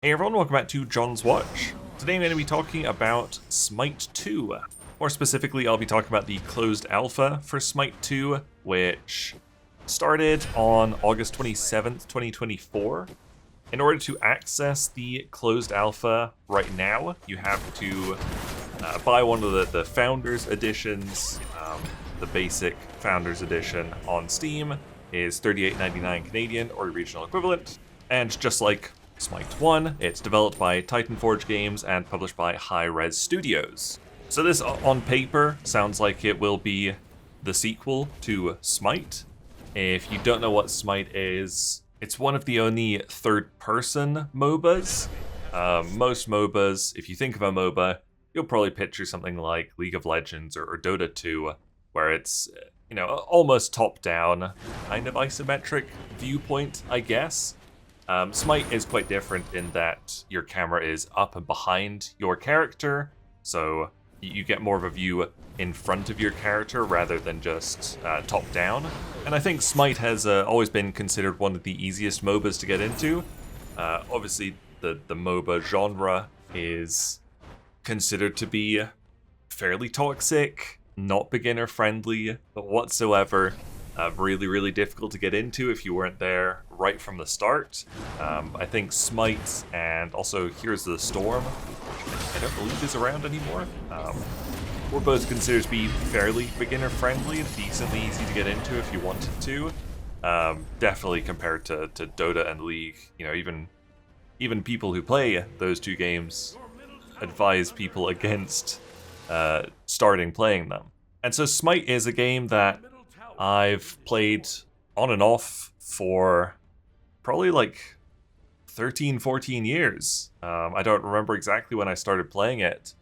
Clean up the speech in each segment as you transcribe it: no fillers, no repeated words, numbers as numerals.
Hey everyone, welcome back to John's Watch. Today I'm going to be talking about Smite 2. More specifically, I'll be talking about the closed alpha for Smite 2, which started on August 27th, 2024. In order to access the closed alpha right now, you have to buy one of the Founders Editions. The basic Founders Edition on Steam is $38.99 Canadian or regional equivalent, and just like Smite 1, it's developed by Titan Forge Games and published by Hi-Rez Studios. So this, on paper, sounds like it will be the sequel to Smite. If you don't know what Smite is, it's one of the only third-person MOBAs. Most MOBAs, if you think of a MOBA, you'll probably picture something like League of Legends or Dota 2, where it's, almost top-down, kind of isometric viewpoint, I guess. Smite is quite different in that your camera is up and behind your character, so you get more of a view in front of your character rather than just top-down. And I think Smite has always been considered one of the easiest MOBAs to get into. Obviously, the MOBA genre is considered to be fairly toxic, not beginner-friendly whatsoever. Really difficult to get into if you weren't there right from the start. I think Smite and also Here's the Storm, which I don't believe is around anymore, were both considered to be fairly beginner-friendly and decently easy to get into if you wanted to. Definitely compared to Dota and League. Even people who play those two games advise people against starting playing them. And so Smite is a game that I've played on and off for probably like 13, 14 years. I don't remember exactly when I started playing it,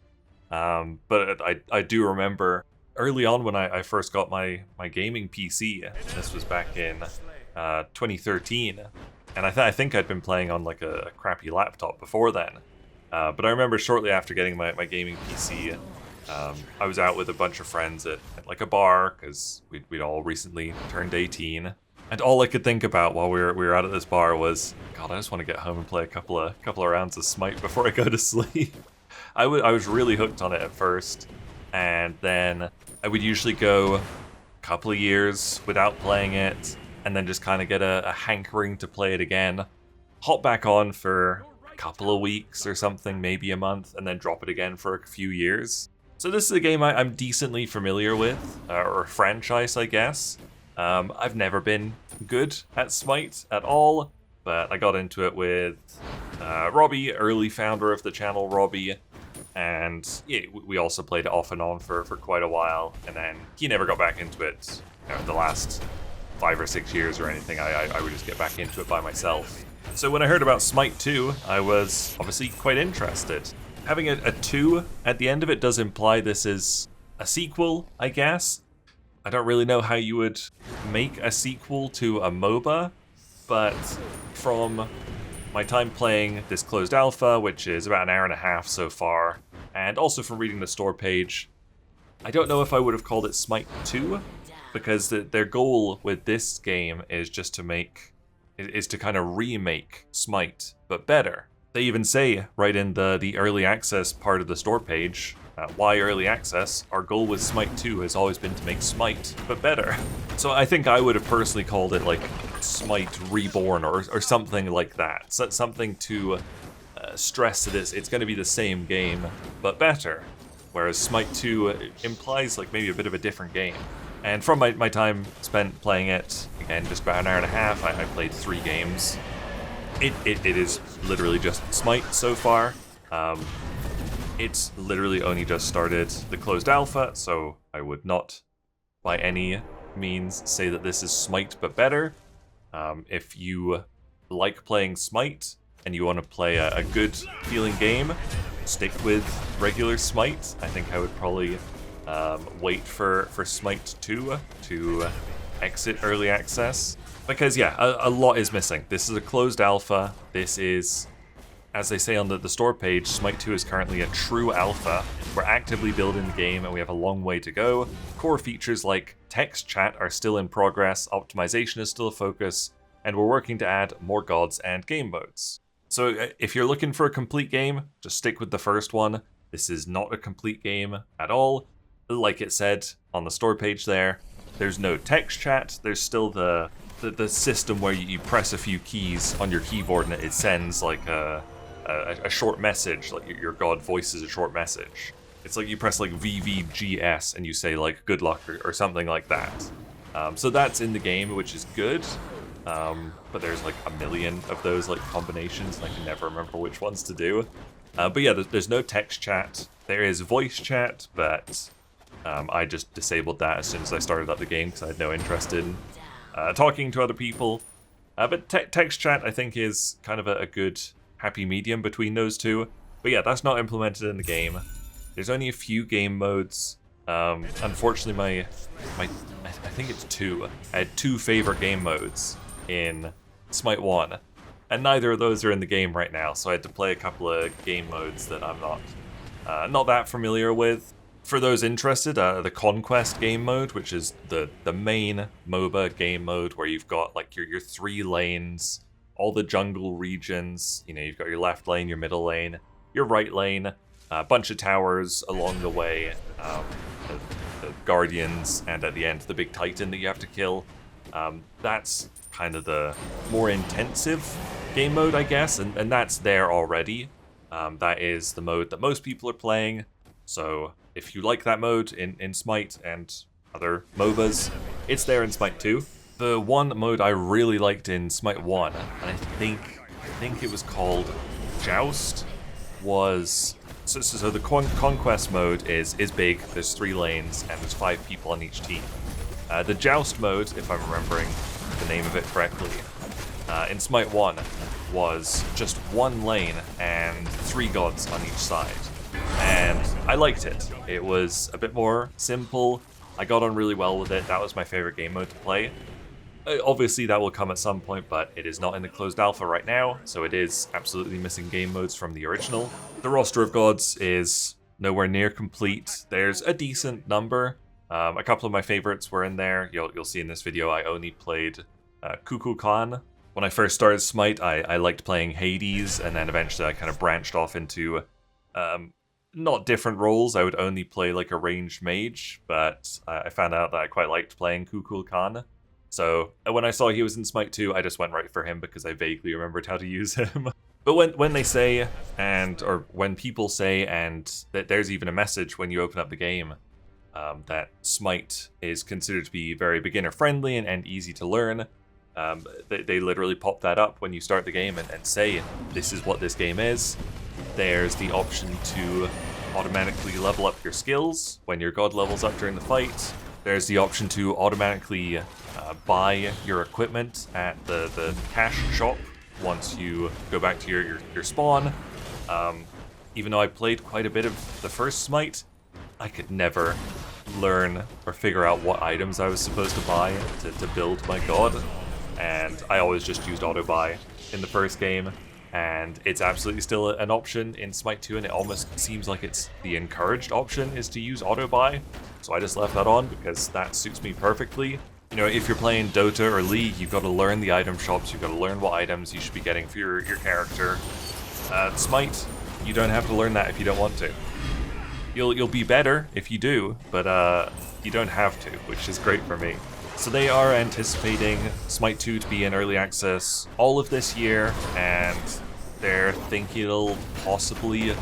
but I do remember early on when I first got my gaming PC. This was back in 2013, and I think I'd been playing on like a crappy laptop before then. But I remember shortly after getting my gaming PC, I was out with a bunch of friends at like a bar because we'd all recently turned 18, and all I could think about while we were out at this bar was, God, I just want to get home and play a couple of rounds of Smite before I go to sleep. I was really hooked on it at first, and then I would usually go a couple of years without playing it, and then just kind of get a hankering to play it again, hop back on for a couple of weeks or something, maybe a month, and then drop it again for a few years. So this is a game I'm decently familiar with, or a franchise, I guess. I've never been good at Smite at all, but I got into it with Robbie, early founder of the channel, Robbie, and yeah, we also played it off and on for quite a while, and then he never got back into it the last 5 or 6 years or anything. I would just get back into it by myself. So when I heard about Smite 2, I was obviously quite interested. Having a 2 at the end of it does imply this is a sequel, I guess. I don't really know how you would make a sequel to a MOBA, but from my time playing this closed alpha, which is about an hour and a half so far, and also from reading the store page, I don't know if I would have called it Smite 2, because their goal with this game is just to kind of remake Smite, but better. They even say right in the early access part of the store page, why early access? Our goal with Smite 2 has always been to make Smite, but better. So I think I would have personally called it like Smite Reborn or something like that. So something to stress that it's going to be the same game, but better. Whereas Smite 2 implies like maybe a bit of a different game. And from my time spent playing it, again, just about an hour and a half, I played 3 games. It is literally just Smite so far. It's literally only just started the closed alpha, so I would not by any means say that this is Smite but better. If you like playing Smite and you want to play a good feeling game, stick with regular Smite. I think I would probably wait for Smite 2 to exit early access. Because yeah, a lot is missing. This is a closed alpha. This is, as they say on the store page, Smite 2 is currently a true alpha. We're actively building the game and we have a long way to go. Core features like text chat are still in progress, optimization is still a focus, and we're working to add more gods and game modes. So if you're looking for a complete game, just stick with the first one. This is not a complete game at all. Like it said on the store page there's no text chat. There's still the system where you press a few keys on your keyboard and it sends like a short message, like your god voices a short message. It's like you press like VVGS and you say like good luck or something like that. So that's in the game, which is good. But there's like a million of those like combinations and I can never remember which ones to do. But yeah, there's no text chat. There is voice chat, but I just disabled that as soon as I started up the game because I had no interest in talking to other people. But text chat, I think, is kind of a good happy medium between those two. But yeah, that's not implemented in the game. There's only a few game modes. Unfortunately, I think it's two. I had two favorite game modes in Smite 1, and neither of those are in the game right now, so I had to play a couple of game modes that I'm not that familiar with. For those interested, the Conquest game mode, which is the main MOBA game mode where you've got like your 3 lanes, all the jungle regions, you know, you've got your left lane, your middle lane, your right lane, a bunch of towers along the way, the guardians, and at the end the big titan that you have to kill. That's kind of the more intensive game mode, I guess, and that's there already. That is the mode that most people are playing, so if you like that mode in Smite and other MOBAs, it's there in Smite 2. The one mode I really liked in Smite 1, and I think it was called Joust, was... So the Conquest mode is big, there's 3 lanes, and there's 5 people on each team. The Joust mode, if I'm remembering the name of it correctly, in Smite 1 was just 1 lane and 3 gods on each side. And I liked it. It was a bit more simple. I got on really well with it. That was my favorite game mode to play. Obviously that will come at some point, but it is not in the closed alpha right now, so it is absolutely missing game modes from the original. The roster of gods is nowhere near complete. There's a decent number. A couple of my favorites were in there. You'll see in this video I only played Cuckoo Khan. When I first started Smite, I liked playing Hades, and then eventually I kind of branched off into not different roles. I would only play like a ranged mage, but I found out that I quite liked playing Cuckoo Khan. So when I saw he was in Smite 2, I just went right for him because I vaguely remembered how to use him. But when they say, or when people say, and that there's even a message when you open up the game, that Smite is considered to be very beginner friendly and easy to learn, they literally pop that up when you start the game and say, this is what this game is. There's the option to automatically level up your skills when your god levels up during the fight. There's the option to automatically buy your equipment at the cash shop once you go back to your spawn. Even though I played quite a bit of the first Smite, I could never learn or figure out what items I was supposed to buy to build my god, and I always just used auto buy in the first game, and it's absolutely still an option in Smite 2, and it almost seems like it's the encouraged option is to use auto buy, so I just left that on because that suits me perfectly. You know, if you're playing Dota or League, you've got to learn the item shops, you've got to learn what items you should be getting for your character. Smite, you don't have to learn that if you don't want to. You'll be better if you do, but you don't have to, which is great for me. So they are anticipating Smite 2 to be in early access all of this year, and they're thinking it'll possibly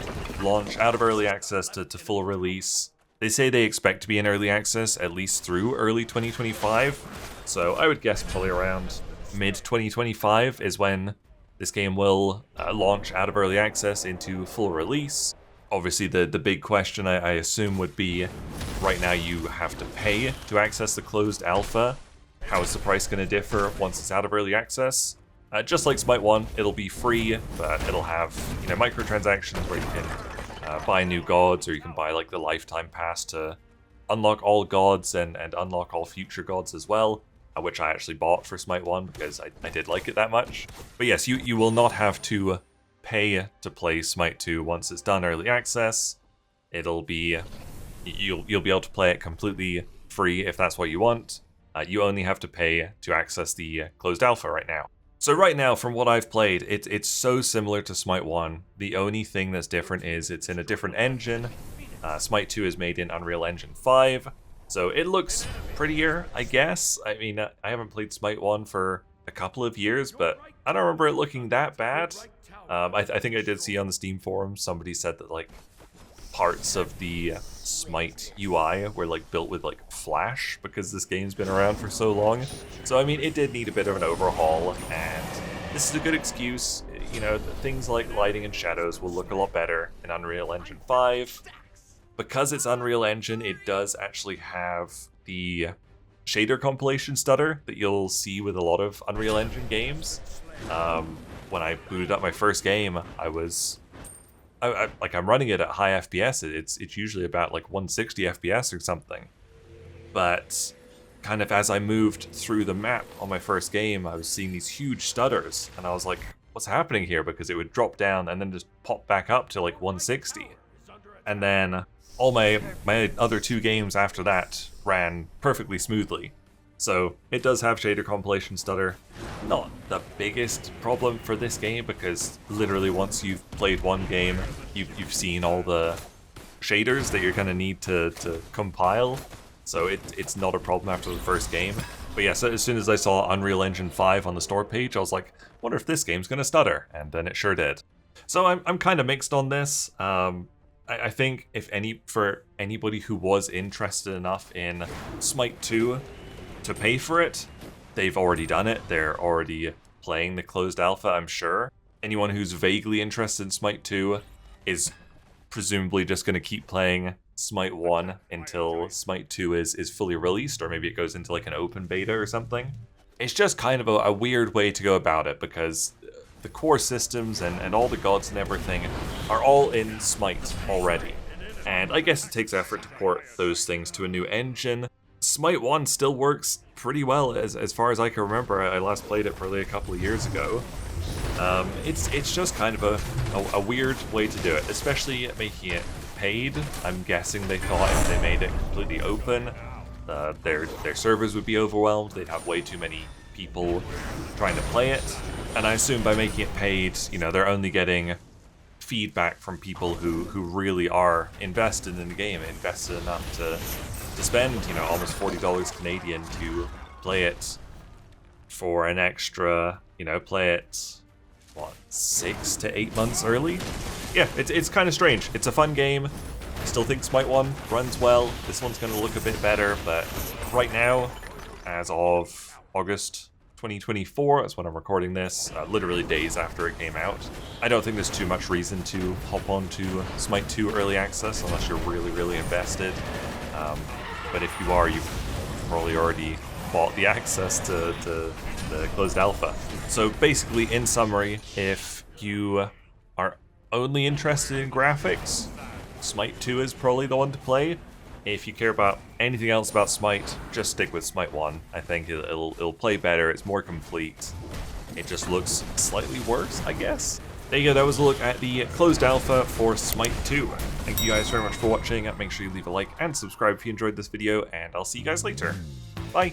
launch out of early access to full release. They say they expect to be in early access at least through early 2025, so I would guess probably around mid-2025 is when this game will launch out of early access into full release. Obviously the big question I assume would be, right now you have to pay to access the closed alpha. How is the price going to differ once it's out of early access? Just like Smite 1, it'll be free, but it'll have, you know, microtransactions where you can buy new gods, or you can buy like the lifetime pass to unlock all gods and unlock all future gods as well, which I actually bought for Smite 1 because I did like it that much. But yes, you will not have to pay to play Smite 2 once it's done early access. It'll be, you'll be able to play it completely free if that's what you want. You only have to pay to access the closed alpha right now. So right now, from what I've played, it's so similar to Smite 1. The only thing that's different is it's in a different engine. Smite 2 is made in Unreal Engine 5, so it looks prettier, I guess. I mean, I haven't played Smite 1 for a couple of years, but I don't remember it looking that bad. I think I did see on the Steam forum somebody said that like parts of the Smite UI were like built with like Flash because this game's been around for so long. So I mean, it did need a bit of an overhaul, and this is a good excuse. You know, things like lighting and shadows will look a lot better in Unreal Engine 5. Because it's Unreal Engine, it does actually have the shader compilation stutter that you'll see with a lot of Unreal Engine games. When I booted up my first game, I'm running it at high FPS. It's usually about like 160 FPS or something. But kind of as I moved through the map on my first game, I was seeing these huge stutters, and I was like, what's happening here? Because it would drop down and then just pop back up to like 160. And then all my other 2 games after that ran perfectly smoothly. So it does have shader compilation stutter. Not the biggest problem for this game, because literally once you've played one game, you've seen all the shaders that you're going to need to compile. So it's not a problem after the first game. But yeah, so as soon as I saw Unreal Engine 5 on the store page, I was like, wonder if this game's going to stutter, and then it sure did. So I'm kind of mixed on this. I think for anybody who was interested enough in Smite 2 to pay for it, they've already done it. They're already playing the closed alpha, I'm sure. Anyone who's vaguely interested in Smite 2 is presumably just going to keep playing Smite 1 until Smite 2 is fully released, or maybe it goes into like an open beta or something. It's just kind of a weird way to go about it, because the core systems and all the gods and everything are all in Smite already. And I guess it takes effort to port those things to a new engine. Smite 1 still works pretty well as far as I can remember. I last played it probably a couple of years ago. It's just kind of a weird way to do it, especially making it paid. I'm guessing they thought if they made it completely open, their servers would be overwhelmed. They'd have way too many people trying to play it. And I assume by making it paid, you know, they're only getting feedback from people who really are invested in the game, invested enough to spend, you know, almost $40 Canadian to play it for an extra, you know, play it, what, 6 to 8 months early? Yeah, it's kind of strange. It's a fun game. I still think Smite 1 runs well. This one's going to look a bit better, but right now, as of August 2024, that's when I'm recording this, literally days after it came out, I don't think there's too much reason to hop onto Smite 2 Early Access unless you're really, really invested. But if you are, you've probably already bought the access to the closed alpha. So basically, in summary, if you are only interested in graphics, Smite 2 is probably the one to play. If you care about anything else about Smite, just stick with Smite 1. I think it'll play better, it's more complete. It just looks slightly worse, I guess. There you go, that was a look at the closed alpha for Smite 2. Thank you guys very much for watching. Make sure you leave a like and subscribe if you enjoyed this video, and I'll see you guys later. Bye!